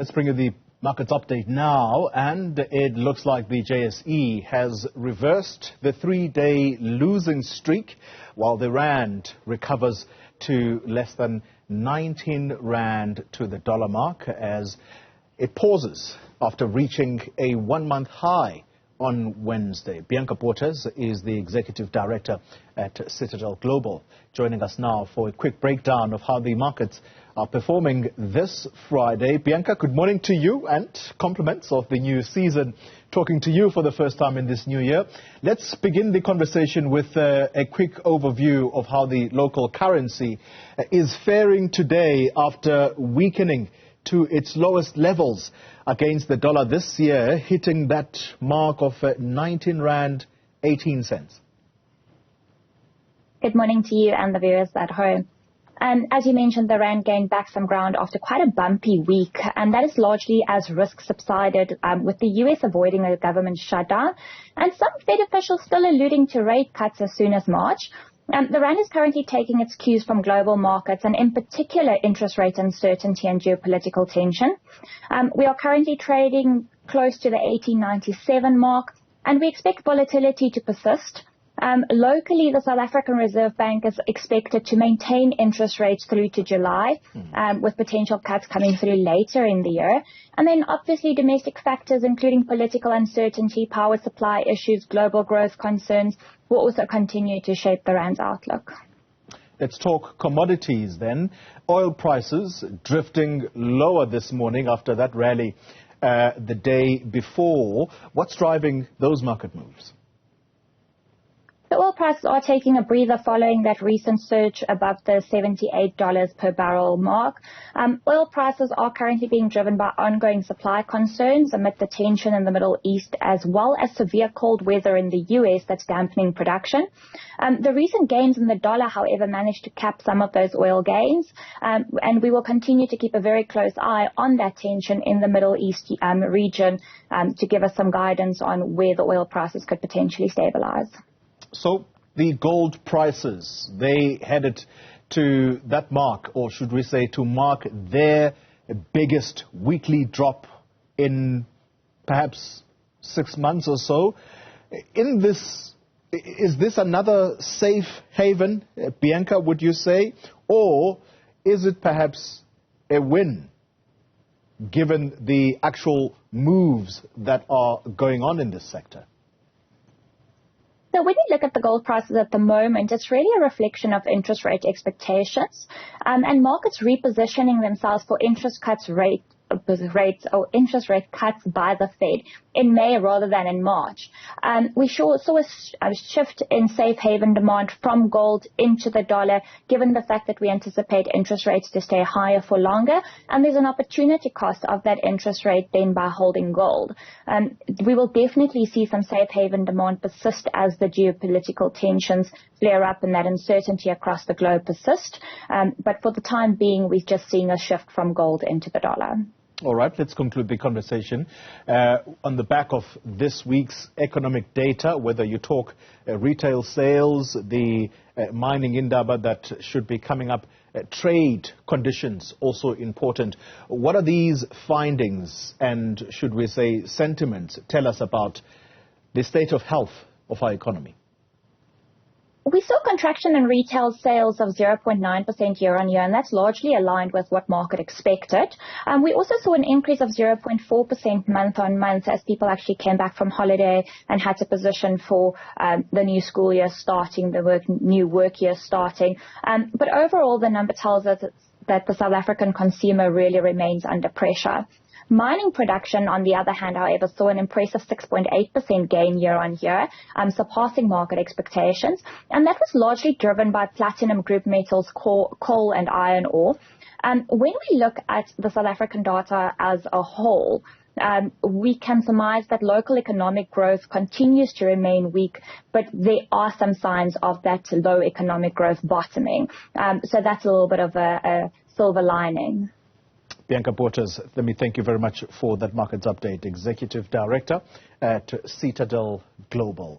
Let's bring you the markets update now, and it looks like the JSE has reversed the three-day losing streak, while the rand recovers to less than 19 rand to the dollar mark as it pauses after reaching a one-month high on Wednesday. Bianca Botes is the Executive Director at Citadel Global, joining us now for a quick breakdown of how the markets are performing this Friday. Bianca, good morning to you and compliments of the new season. Talking to you for the first time in this new year. Let's begin the conversation with a quick overview of how the local currency is faring today after weakening to its lowest levels against the dollar this year, hitting that mark of 19 rand 18 cents. Good morning to you and the viewers at home. As you mentioned, the rand gained back some ground after quite a bumpy week, and that is largely as risk subsided, with the US avoiding a government shutdown and some Fed officials still alluding to rate cuts as soon as March. The rand is currently taking its cues from global markets, and in particular interest rate uncertainty and geopolitical tension. We are currently trading close to the 1897 mark, and we expect volatility to persist. Locally, the South African Reserve Bank is expected to maintain interest rates through to July, with potential cuts coming through later in the year. And then obviously domestic factors, including political uncertainty, power supply issues, global growth concerns, will also continue to shape the rand's outlook. Let's talk commodities then. Oil prices drifting lower this morning after that rally the day before. What's driving those market moves? The oil prices are taking a breather following that recent surge above the $78 per barrel mark. Oil prices are currently being driven by ongoing supply concerns amid the tension in the Middle East, as well as severe cold weather in the US that's dampening production. The recent gains in the dollar, however, managed to cap some of those oil gains, and we will continue to keep a very close eye on that tension in the Middle East region to give us some guidance on where the oil prices could potentially stabilize. So the gold prices, they headed to that mark, or should we say to mark their biggest weekly drop in perhaps 6 months or so. Is this another safe haven, Bianca, would you say? Or is it perhaps a win, given the actual moves that are going on in this sector? So when we look at the gold prices at the moment, it's really a reflection of interest rate expectations, and markets repositioning themselves for interest rates or interest rate cuts by the Fed in May rather than in March. We saw a shift in safe haven demand from gold into the dollar, given the fact that we anticipate interest rates to stay higher for longer, and there's an opportunity cost of that interest rate then by holding gold. We will definitely see some safe haven demand persist as the geopolitical tensions flare up and that uncertainty across the globe persist. But for the time being, we're just seeing a shift from gold into the dollar. All right, let's conclude the conversation on the back of this week's economic data, whether you talk retail sales, the mining indaba that should be coming up, trade conditions also important. What are these findings and, should we say, sentiments tell us about the state of health of our economy? We saw contraction in retail sales of 0.9% year-on-year, and that's largely aligned with what market expected. We also saw an increase of 0.4% month-on-month as people actually came back from holiday and had to position for the new school year starting, new work year starting. But overall, the number tells us that the South African consumer really remains under pressure. Mining production, on the other hand, however, saw an impressive 6.8% gain year-on-year, surpassing market expectations. And that was largely driven by platinum group metals, coal and iron ore. When we look at the South African data as a whole, we can surmise that local economic growth continues to remain weak, but there are some signs of that low economic growth bottoming. So that's a little bit of a silver lining. Bianca Botes, let me thank you very much for that markets update. Executive Director at Citadel Global.